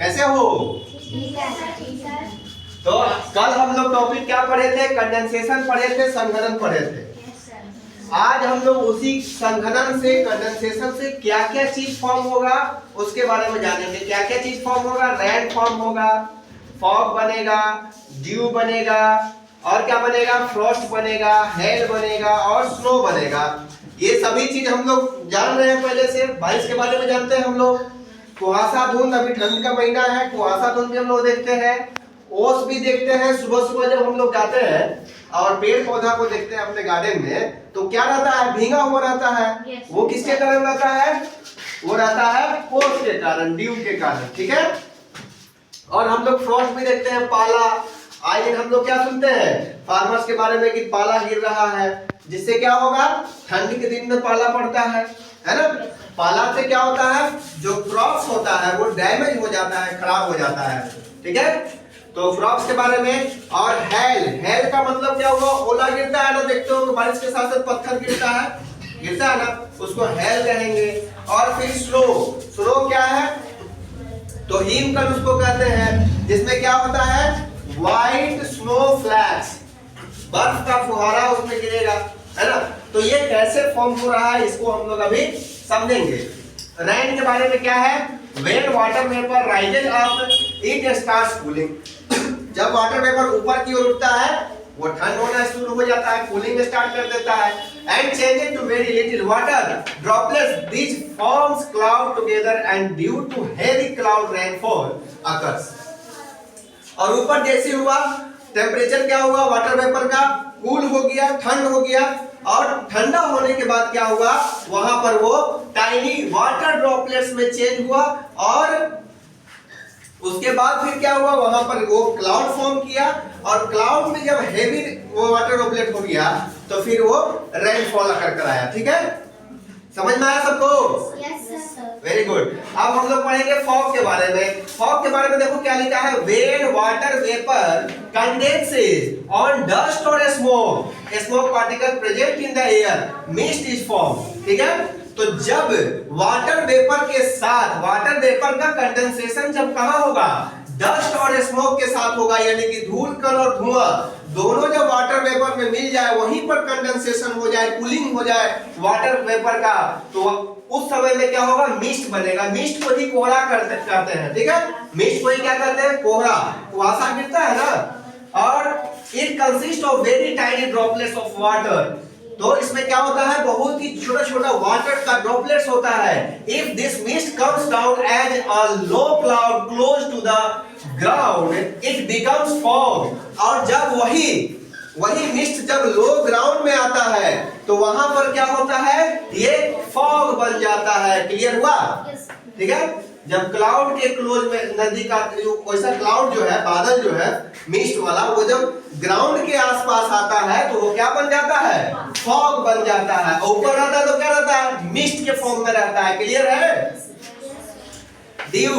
कैसे हो? तो कल हम लोग टॉपिक क्या पढ़े थे? कंडेंसेशन पढ़े थे, संघनन पढ़े थे। आज हम लोग उसी संघनन से, कंडेंसेशन से क्या क्या चीज फॉर्म होगा उसके बारे में जानेंगे। क्या क्या चीज फॉर्म होगा? रेन फॉर्म होगा, फॉग बनेगा, ड्यू बनेगा, और क्या बनेगा? फ्रॉस्ट बनेगा, हेल बनेगा और स्नो बनेगा। ये सभी चीज हम लोग जान रहे हैं पहले से। बारिश के बारे में जानते हैं हम लोग। कुहासा धुंध, अभी ठंड का महीना है, कुहासा धुंध भी हम लोग देखते हैं। ओस भी देखते हैं। सुबह सुबह जब हम लोग जाते हैं और पेड़ पौधा को देखते हैं अपने गार्डन में, तो क्या रहता है? भींगा हुआ रहता है। वो किसके कारण रहता है? वो रहता है ओस के कारण, ड्यू के कारण। ठीक है। और हम लोग फ्रॉस्ट भी देखते हैं, पाला। आज दिन हम लोग क्या सुनते हैं फार्मर्स के बारे में कि पाला गिर रहा है, जिससे क्या होगा? ठंड के दिन में पाला पड़ता है ना। पाला से क्या होता है? जो क्रॉप्स होता है वो डैमेज हो जाता है, खराब हो जाता है। ठीक है। तो क्रॉप्स के बारे में। और हेल, हेल का मतलब क्या हुआ? ओला गिरता है ना, देखते हो बारिश के साथ साथ पत्थर गिरता है ना, उसको हेल कहेंगे। और फिर स्नो, स्नो क्या है? तो हिमकण उसको कहते हैं, जिसमें क्या होता है? व्हाइट स्नो फ्लैक्स, बर्फ का फुहारा उसमें गिरेगा, है ना। तो ये कैसे फॉर्म हो रहा है इसको हम लोग अभी समझेंगे। रेन के बारे में क्या है? When water vapour rises up it starts cooling. जब वाटर वेपर ऊपर की ओर उठता है वो ठंड होना शुरू हो जाता है, कूलिंग स्टार्ट कर देता है। And changing to very little water droplets this forms cloud together and due to heavy cloud rainfall occurs. और ऊपर जैसे हुआ टेम्परेचर क्या हुआ? वाटर वेपर का कूल हो गया, ठंड हो गया। और ठंडा होने के बाद क्या हुआ? वहां पर वो टाइनी वाटर ड्रॉपलेट्स में चेंज हुआ। और उसके बाद फिर क्या हुआ? वहां पर वो क्लाउड फॉर्म किया। और क्लाउड में जब हेवी वो वाटर ड्रॉपलेट हो गया तो फिर वो रेनफॉल अकर कराया। ठीक है, समझ में आया सबको? Very good. अब हम लोग पढ़ेंगे फॉग के बारे में। फॉग के बारे में देखो क्या लिखा है? When water vapour condenses on dust और smoke, smoke particle present in the air, mist is form. ठीक है। तो जब वाटर वेपर के साथ, वाटर वेपर का कंडेंसेशन जब कहां होगा? डस्ट और स्मोक के साथ होगा, यानी कि धूल कण और धुआं दोनों जब वाटर वेपर में मिल जाए, वहीं पर कंडेंसेशन हो जाए, कूलिंग हो जाए वाटर वेपर का, तो उस समय में क्या होगा? मिस्ट बनेगा। मिस्ट को ही कोहरा कहते हैं। ठीक है। मिस्ट को ही क्या कहते हैं? कोहरा। कुहासा गिरता है ना। और it consist of very tiny droplets of water. तो इसमें क्या होता है? बहुत ही छोटा छोटा वाटर का ड्रॉपलेट्स होता है। If this mist comes down as a low cloud close to the ground it becomes fog. और जब वही मिस्ट जब लो ग्राउंड में आता है तो वहां पर क्या होता है? ये फॉग बन जाता है। क्लियर हुआ? ठीक है। जब क्लाउड के क्लोज में नदी का वैसा क्लाउड जो है, बादल जो है मिस्ट वाला, वो जब ग्राउंड के आसपास आता है तो वो क्या बन जाता है? फॉग बन जाता है। ऊपर रहता है तो क्या रहता है? मिस्ट के फॉर्म में रहता है। क्लियर है? ड्यू,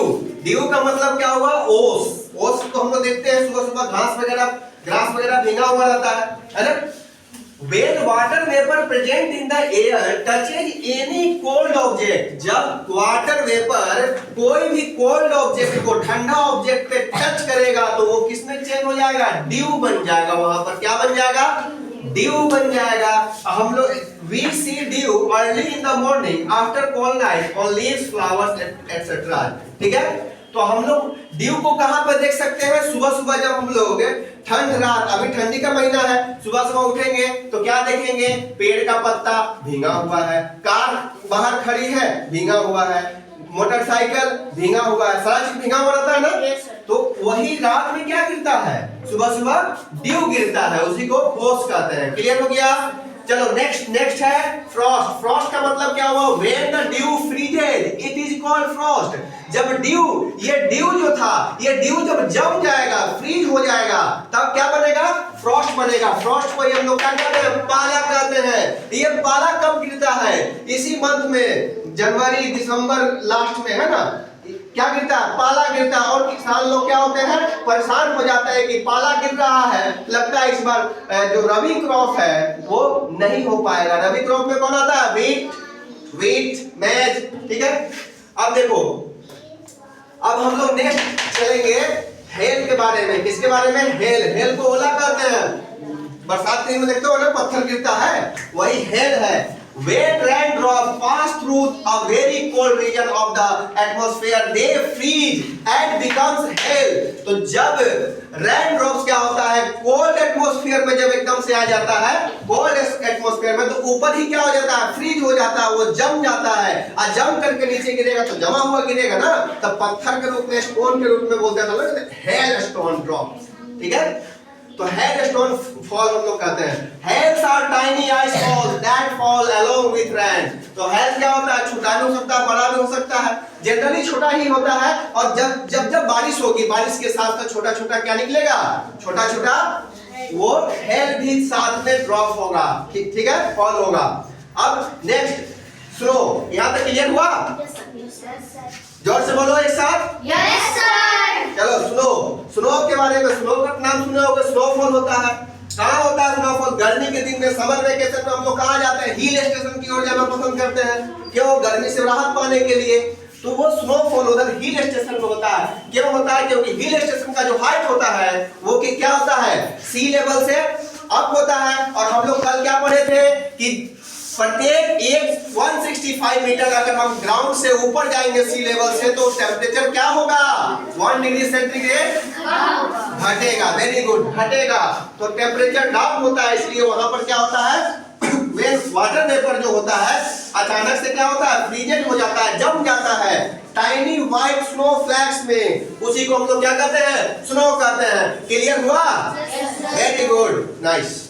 ड्यू का मतलब क्या हुआ? ओस। ओस को हम लोग देखते हैं सुबह सुबह ग्रास वगैरह भींगा हुआ रहता है ना। When water vapor present in the air touches any cold object, जब वाटर वेपर कोई भी कोल्ड ऑब्जेक्ट को, ठंडा ऑब्जेक्ट पे टच करेगा तो वो किसमें चेंज हो जाएगा? ड्यू बन जाएगा। वहां पर क्या बन जाएगा? ड्यू बन जाएगा। हम लोग we see dew early in the morning after cold night on leaves, flowers etc. ठीक है। तो हम लोग ड्यू को कहां पर देख सकते हैं? सुबह सुबह जब हम लोग ठंड रात, अभी ठंडी का महीना है, सुबह सुबह उठेंगे तो क्या देखेंगे? पेड़ का पत्ता भींगा हुआ है, कार बाहर खड़ी है भींगा हुआ है, मोटरसाइकिल भींगा हुआ है, सारा चीज भींगा हुआ रहता है ना। तो वही रात में क्या गिरता है? सुबह सुबह ड्यू गिरता है, उसी को ओस कहते हैं। क्लियर हो गया? चलो नेक्स्ट है फ्रॉस्ट। फ्रॉस्ट का मतलब क्या हुआ? When the due फ्रीजेज it is called Frost. जब ड्यू, ये ड्यू जो था, ये ड्यू जब जम जाएगा, फ्रीज हो जाएगा, तब क्या बनेगा? फ्रॉस्ट बनेगा। फ्रॉस्ट को हम लोग क्या कहते हैं? पाला कहते हैं। ये पाला कब गिरता है? इसी मंथ में, जनवरी दिसंबर लास्ट में, है ना। क्या गिरता है? पाला गिरता है। और किसान लोग क्या होते हैं? परेशान हो जाते हैं कि पाला गिर रहा है, लगता है इस बार जो रबी क्रॉप है वो नहीं हो पाएगा। रबी क्रॉप में कौन आता है? वीट, मेज। ठीक है। अब देखो, अब हम लोग नेक्स्ट चलेंगे हेल के बारे में। किसके बारे में? हेल। हेल को ओला कहते हैं। बरसात के दिन में देखते हो ना पत्थर गिरता है, वही हेल है। When raindrops pass through a very cold region of the atmosphere, they freeze and becomes hail. तो जब raindrops क्या होता है, cold atmosphere में जब एकदम से आ जाता है, cold atmosphere में, तो ऊपर ही क्या हो जाता है, फ्रीज हो जाता है, वो जम जाता है। और जम करके नीचे गिरेगा तो जमा हुआ गिरेगा ना, तब पत्थर के रूप में, स्टोन के रूप में बोलते हैं ना, hail stone drops। ठीक है, तो हेल स्टोन फॉल हम लोग कहते हैं। Hails are tiny ice falls that fall along with rain. तो हेल क्या होता है? छोटा भी हो सकता है, बड़ा भी हो सकता है। जनरली छोटा ही होता है, और जब बारिश होगी, बारिश के साथ तो छोटा छोटा क्या निकलेगा? छोटा छोटा वो हेल भी साथ में ड्रॉप होगा। ठीक है, फॉल होगा। अब नेक्स्ट स्नो, यहाँ तक क्लियर हुआ? जोर से बोलो एक साथ। Yes sir. चलो स्नो, स्नो के बारे में, स्नो का नाम सुने होंगे, स्नोफॉल होता है। कहाँ होता है स्नोफॉल? गर्मी के दिन में, समर वेकेशन में हम लोग कहाँ जाते हैं? हिल स्टेशन की ओर जाना पसंद करते हैं। क्यों? गर्मी से राहत पाने के लिए। तो वो स्नोफॉल उधर हिल स्टेशन में होता है। क्यों होता है? क्योंकि हिल स्टेशन का जो हाइट होता है वो क्या होता है? सी लेवल से अप होता है। और हम लोग कल क्या पढ़े थे कि प्रत्येक 165 मीटर अगर हम ग्राउंड से ऊपर जाएंगे सी लेवल से, तो टेम्परेचर क्या होगा? 1 डिग्री सेंटीग्रेड घटेगा। वेरी गुड, घटेगा। तो टेम्परेचर डाउन होता है, इसलिए वहां पर क्या होता है? वाटर वेपर जो होता है अचानक से क्या होता है? फ्रीजेड हो जाता है, जम जाता है टाइनी व्हाइट स्नो फ्लैक्स में। उसी को हम लोग क्या कहते हैं? स्नो कहते हैं। क्लियर हुआ? Very good, nice.